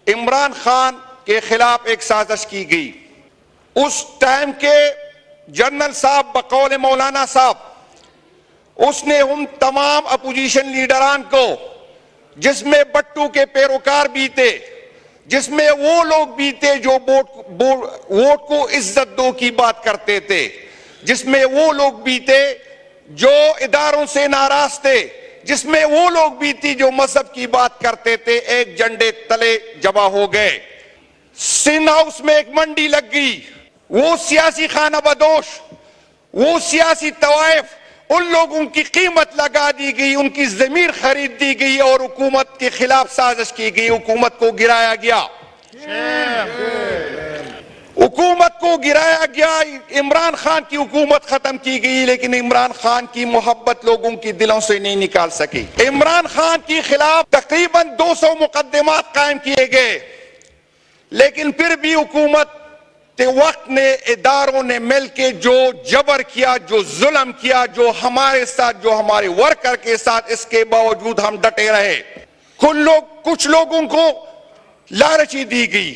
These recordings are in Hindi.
इमरान खान के खिलाफ एक साजिश की गई। उस टाइम के जनरल साहब बकौल मौलाना साहब, उसने उन तमाम अपोजिशन लीडरान को, जिसमें बट्टू के पैरोकार भी थे, जिसमें वो लोग भी थे जो वोट को इज्जत दो की बात करते थे, जिसमें वो लोग भी थे जो इदारों से नाराज थे, जिसमें वो लोग भी थी जो मजहब की बात करते थे, एक झंडे तले जमा हो गए। सिंध हाउस में एक मंडी लग गई। वो सियासी खाना बदोश, वो सियासी तवाइफ, उन लोगों की कीमत लगा दी गई, उनकी जमीर खरीद दी गई और हुकूमत के खिलाफ साजिश की गई। हुकूमत को गिराया गया, हुकूमत को गिराया गया। इमरान खान की हुकूमत खत्म की गई, लेकिन इमरान खान की मोहब्बत लोगों के दिलों से नहीं निकाल सकी। इमरान खान के खिलाफ तकरीबन 200 मुकदमात कायम किए गए, लेकिन फिर भी हुकूमत के वक्त ने, इदारों ने मिलकर जो जबर किया, जो जुल्म किया, जो हमारे साथ, जो हमारे वर्कर के साथ, इसके बावजूद हम डटे रहे। कुछ लोगों को लालची दी गई,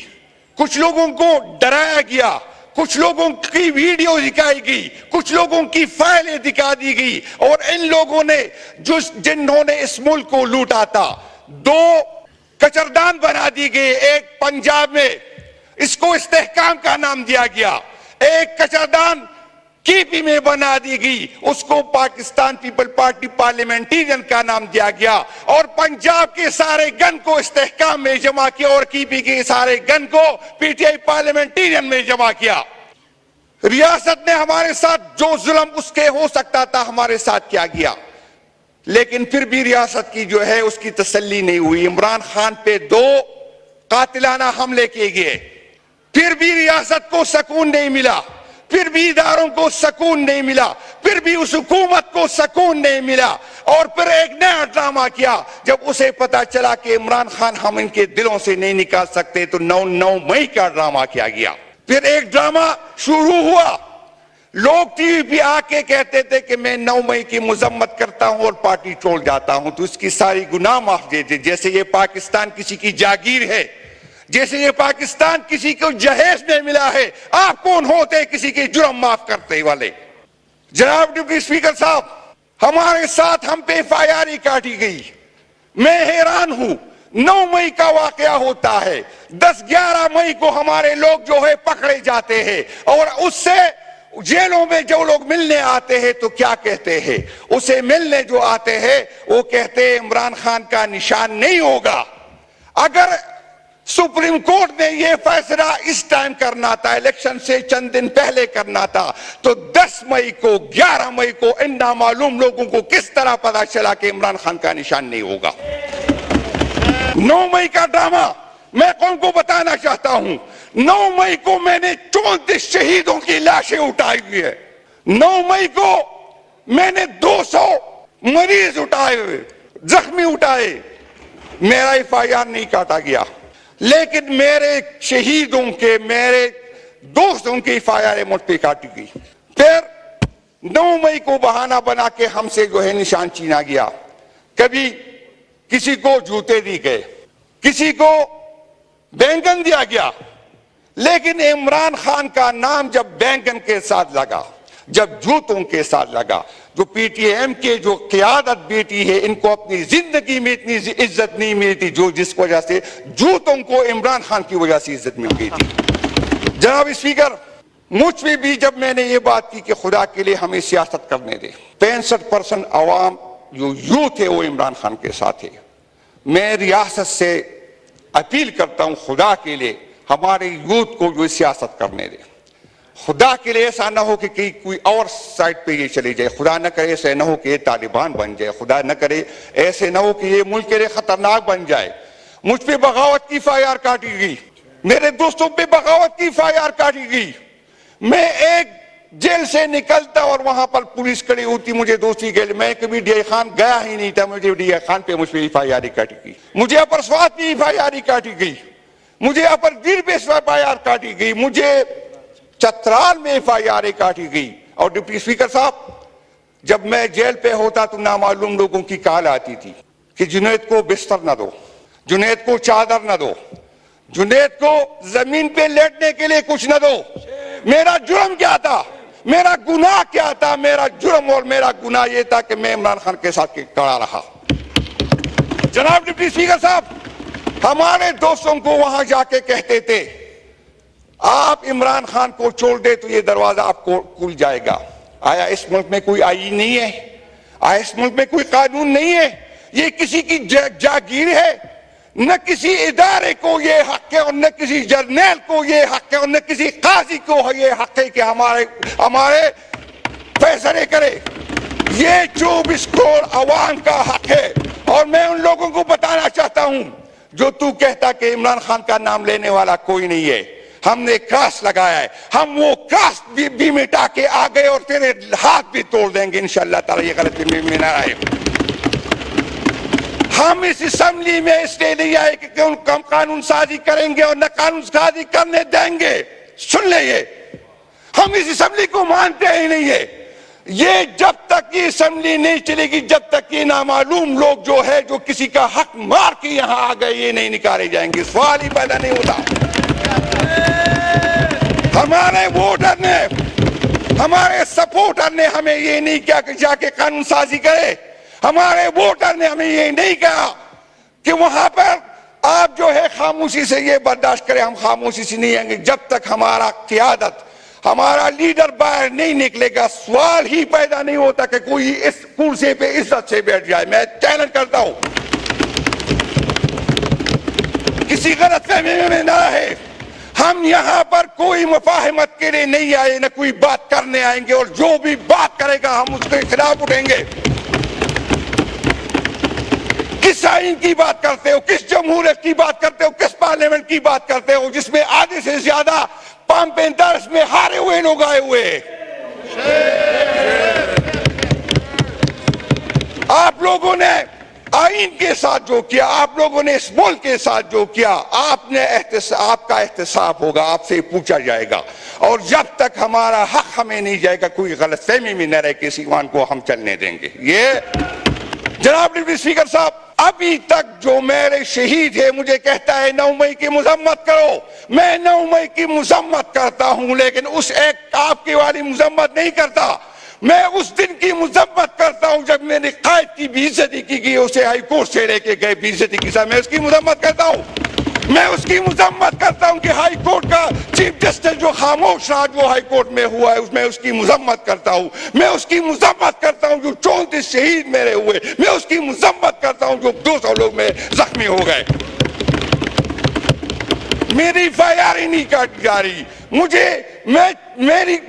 कुछ लोगों को डराया गया, कुछ लोगों की वीडियो दिखाई गई, कुछ लोगों की फाइलें दिखा दी गई, और इन लोगों ने जिन्होंने इस मुल्क को लूटा था, 2 कचरदान बना दी गई। एक पंजाब में, इसको इस्तेहकाम का नाम दिया गया। एक कचरदान केपी में बना दी गई, उसको पाकिस्तान पीपल पार्टी पार्लियामेंटेरियन का नाम दिया गया। और पंजाब के सारे गन को इस्तेहकाम में जमा किया और केपी के सारे गन को पीटीआई पार्लियामेंटेरियन में जमा किया। रियासत ने हमारे साथ जो जुल्म उसके हो सकता था हमारे साथ किया गया, लेकिन फिर भी रियासत की जो है उसकी तसल्ली नहीं हुई। इमरान खान पे 2 कातिलाना हमले किए गए, फिर भी रियासत को सुकून नहीं मिला, फिर भी इदारों को सुकून नहीं मिला, फिर भी उस हुकूमत को सुकून नहीं मिला। और फिर एक नया ड्रामा किया। जब उसे पता चला कि इमरान खान हम इनके दिलों से नहीं निकाल सकते, तो 9 मई का ड्रामा किया गया। फिर एक ड्रामा शुरू हुआ। लोग टीवी पे आके कहते थे कि मैं 9 मई की मजम्मत करता हूं और पार्टी छोड़ जाता हूं, तो उसकी सारी गुनाह माफ दे दे, जैसे ये पाकिस्तान किसी की जागीर है, जैसे ये पाकिस्तान किसी को जहेज में मिला है। आप कौन होते किसी के जुर्म माफ करते वाले? जनाब डिप्टी स्पीकर साहब, हमारे साथ हम पे FIR काटी गई। मैं हैरान हूं, 9 मई का वाकया होता है, 10-11 मई को हमारे लोग जो है पकड़े जाते हैं, और उससे जेलों में जो लोग मिलने आते हैं तो क्या कहते हैं? उसे मिलने जो आते हैं वो कहते हैं इमरान खान का निशान नहीं होगा। अगर सुप्रीम कोर्ट ने यह फैसला इस टाइम करना था, इलेक्शन से चंद दिन पहले करना था, तो 10 मई को, 11 मई को इन नामालूम लोगों को किस तरह पता चला कि इमरान खान का निशान नहीं होगा? 9 मई का ड्रामा मैं कौन को बताना चाहता हूं। 9 मई को मैंने 34 शहीदों की लाशें उठाई हुई है। 9 मई को मैंने 200 मरीज उठाए हुए, जख्मी उठाए। मेरा FIR नहीं काटा गया, लेकिन मेरे शहीदों के, मेरे दोस्तों की FIR मुझ पे काटी गई। फिर 9 मई को बहाना बना के हमसे जो है निशान छीना गया। कभी किसी को जूते दिए गए, किसी को बैंगन दिया गया, लेकिन इमरान खान का नाम जब बैंगन के साथ लगा, जब जूतों के साथ लगा, जो PTM के जो क़यादत बेटी है, इनको अपनी जिंदगी में इतनी इज्जत नहीं मिली थी जो जिस वजह से जूतों को इमरान खान की वजह से इज्जत मिल गई थी। जनाब स्पीकर, मुझ पे भी जब मैंने ये बात की कि खुदा के लिए हमें सियासत करने दे, 65% अवाम जो यूथ है वो इमरान खान के साथ है। मैं रियासत से अपील करता हूं, खुदा के लिए हमारे यूथ को जो सियासत करने दे। खुदा के लिए ऐसा ना हो कि कोई और साइड पे ये चली जाए, खुदा न करे ऐसे ना हो कि ये तालिबान बन जाए, खुदा न करे ऐसे ना हो कि ये मुल्क के लिए खतरनाक बन जाए। मुझ पे बगावत की FIR काटी गई, मेरे दोस्तों पे बगावत की FIR काटी गई। मैं एक जेल से निकलता और वहां पर पुलिस खड़ी होती, मुझे दोस्ती के लिए, मैं कभी DI खान गया ही नहीं था, मुझे DI खान पे मुझ पे FIR काटी गई, मुझे अपर स्वात पे FIR काटी गई, मुझे अपर गिर पे FIR काटी गई, मुझे चतराल में FIR काटी गई। और डिप्टी स्पीकर साहब, जब मैं जेल पे होता तो नामालूम लोगों की कॉल आती थी कि जुनैद को बिस्तर न दो, जुनैद को चादर न दो, जुनैद को जमीन पे लेटने के लिए कुछ न दो। मेरा जुर्म क्या था, मेरा गुनाह क्या था? मेरा जुर्म और मेरा गुनाह यह था कि मैं इमरान खान के साथ खड़ा रहा। जनाब डिप्टी स्पीकर साहब, हमारे दोस्तों को वहां जाके कहते थे आप इमरान खान को छोड़ दे तो ये दरवाजा आपको खुल जाएगा। आया इस मुल्क में कोई आईन नहीं है? आया इस मुल्क में कोई कानून नहीं है? ये किसी की जागीर है? न किसी इदारे को ये हक है और न किसी जर्नैल को ये हक है और न किसी काजी को ये हक है कि हमारे फैसले करे। ये 24 करोड़ अवाम का हक है। और मैं उन लोगों को बताना चाहता हूं जो तू कहता कि इमरान खान का नाम लेने वाला कोई नहीं है, हमने क्रॉस लगाया है, हम वो क्रॉस भी मिटा के आ गए और तेरे हाथ भी तोड़ देंगे इंशाअल्लाह ताला। ये गलती में ना आए। हम इस असेंबली में इसलिए नहीं आए कि हम कानून साजी करेंगे और न कानून साजी करने देंगे। सुन ले, ये हम इस असेंबली को मानते ही नहीं है। ये जब तक ये असेंबली नहीं चलेगी, जब तक ये नामालूम लोग जो है जो किसी का हक मार के यहां आ गए, ये नहीं निकाले जाएंगे। सवाल ही पैदा नहीं होता। हमारे वोटर ने, हमारे सपोर्टर ने हमें ये नहीं किया कि जाके कानून साजी करे। हमारे वोटर ने हमें ये नहीं कहा कि वहां पर आप जो है खामोशी से ये बर्दाश्त करें। हम खामोशी से नहीं आएंगे जब तक हमारा क़यादत, हमारा लीडर बाहर नहीं निकलेगा। सवाल ही पैदा नहीं होता कि कोई इस कुर्सी पे इज्जत से बैठ जाए। मैं चैलेंज करता हूं, किसी गलतफहमी में ना है। हम यहां पर कोई मुफाहमत के लिए नहीं आए, न कोई बात करने आएंगे। और जो भी बात करेगा हम उसके खिलाफ उठेंगे। किस आइन की बात करते हो, किस जमहूरियत की बात करते हो, किस पार्लियामेंट की बात करते हो जिसमें आधे से ज्यादा पंप एंड दर्स में हारे हुए लोग आए हुए हैं? आप लोगों ने आइन के साथ जो किया, आप लोगों ने इस मुल्क के साथ जो किया, आपका एहतसाब होगा, आपसे पूछा जाएगा। और जब तक हमारा हक हमें नहीं जाएगा, कोई गलतफहमी में न रहे कि इस ईमान को हम चलने देंगे। ये जनाब डिप्टी स्पीकर साहब, अभी तक जो मेरे शहीद है मुझे कहता है 9 मई की मजम्मत करो। मैं 9 मई की मजम्मत करता हूं, लेकिन उस एक आपके वाली मजम्मत नहीं करता। मैं उस दिन की मजम्मत करता हूं जब मेरे कायद की बेइज्जती की गई, उसे हाई कोर्ट से लेके गए बेइज्जती की साथ, मैं उसकी मजम्मत करता हूं। मैं उसकी मजम्मत करता हूं कि हाई कोर्ट का चीफ जस्टिस जो खामोश रहा जो हाई कोर्ट में हुआ है, उसमें उसकी मजम्मत करता हूं। मैं उसकी मजम्मत करता हूं जो 34 शहीद मेरे हुए, मैं उसकी मजम्मत करता हूं जो 200 लोग में जख्मी हो गए। मेरी फैयारी नहीं काटी जा रही।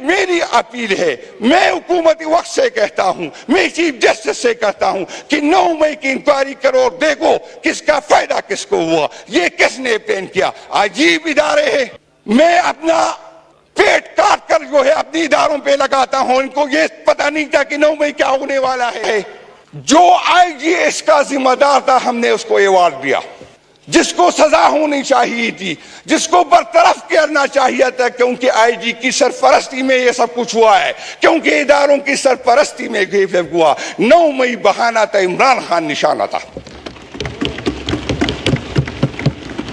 मेरी अपील है, मैं हुकूमती वक्त से कहता हूं, मैं चीफ जस्टिस से कहता हूं कि 9 मई की इंक्वायरी करो और देखो किसका फायदा किसको हुआ, ये किसने प्लान किया। अजीब इदारे हैं। मैं अपना पेट काट कर जो है अपने इदारों पे लगाता हूं। इनको ये पता नहीं था कि 9 मई क्या होने वाला है। जो आईजी इसका जिम्मेदार था, हमने उसको अवार्ड दिया। जिसको सजा होनी चाहिए थी, जिसको बरतरफ करना चाहिए था, क्योंकि आईजी की सरपरस्ती में ये सब कुछ हुआ है, क्योंकि इदारों की सरपरस्ती में ये हुआ। 9 मई बहाना था, इमरान खान निशाना था।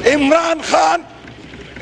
इमरान खान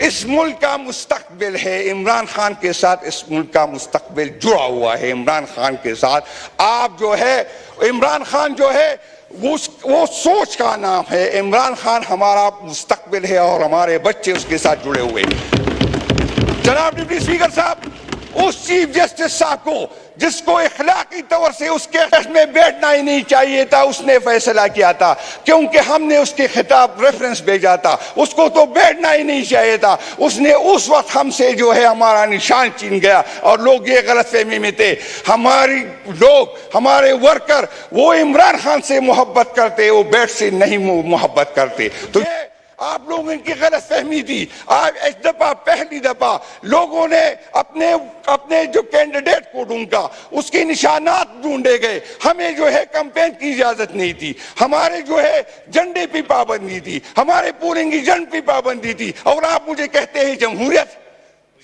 इस मुल्क का मुस्तकबिल है। इमरान खान के साथ इस मुल्क का मुस्तकबिल जुड़ा हुआ है। इमरान खान के साथ आप जो है, इमरान खान जो है वो सोच का नाम है। इमरान खान हमारा मुस्तकबिल है और हमारे बच्चे उसके साथ जुड़े हुए हैं। जनाब डिप्टी स्पीकर साहब, उस चीफ जस्टिस साहब को जिसको इखलाकी तौर से उसके केस में बैठना ही नहीं चाहिए था, उसने फैसला किया था, क्योंकि हमने उसके खिताब रेफरेंस भेजा था। उसको तो बैठना ही नहीं चाहिए था। उसने उस वक्त हमसे जो है हमारा निशान छीन गया और लोग ये गलतफहमी में थे। हमारी लोग, हमारे वर्कर वो इमरान खान से मोहब्बत करते, वो बैठ से नहीं मोहब्बत करते। तो ये आप लोगों की गलतफहमी थी। आज इस दफा पहली दफा लोगों ने अपने जो कैंडिडेट को ढूंढा, उसके निशानात ढूंढे गए। हमें जो है कैंपेन की इजाजत नहीं थी, हमारे जो है झंडे पे पाबंदी थी, हमारे पोलिंग एजेंट पे पाबंदी थी। और आप मुझे कहते हैं जमहूरियत।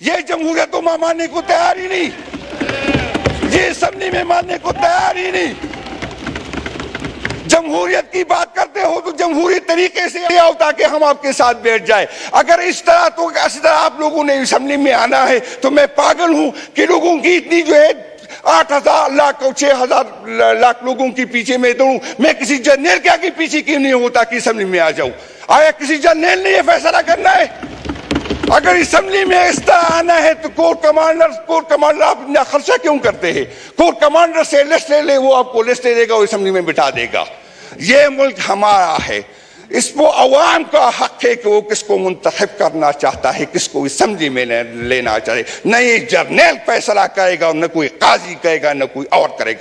ये जमहूरियत तो मानने को तैयार ही नहीं, ये असेंबली में मानने को तैयार ही नहीं। जमहूरियत की बात करते हो तो जमहूरी तरीके से आओ ताकि हम आपके साथ बैठ जाए। अगर इस तरह आप लोगों ने असेंबली में आना है तो मैं पागल हूं कि लोगों की इतनी जो है 8,000 लाख और 6,000 लाख लोगों के पीछे मैं दौड़ूं। मैं किसी जनरल के आगे पीछे क्यों नहीं होता कि असेंबली में आ जाऊं? आया किसी जनरल ने यह फैसला करना है? अगर असेंबली में इस तरह आना है तो कोर कमांडर आप इतना खर्चा क्यों करते हैं? कोर कमांडर से लिस्ट ले ले, वो आपको लिस्ट दे देगा और असेंबली में बिठा देगा। ये मुल्क हमारा है, इसको अवाम का हक है कि वो किसको मुंतखब करना चाहता है, किसको असेंबली में लेना चाहे। न ये जर्नल फैसला करेगा, न कोई काजी करेगा, न कोई और करेगा।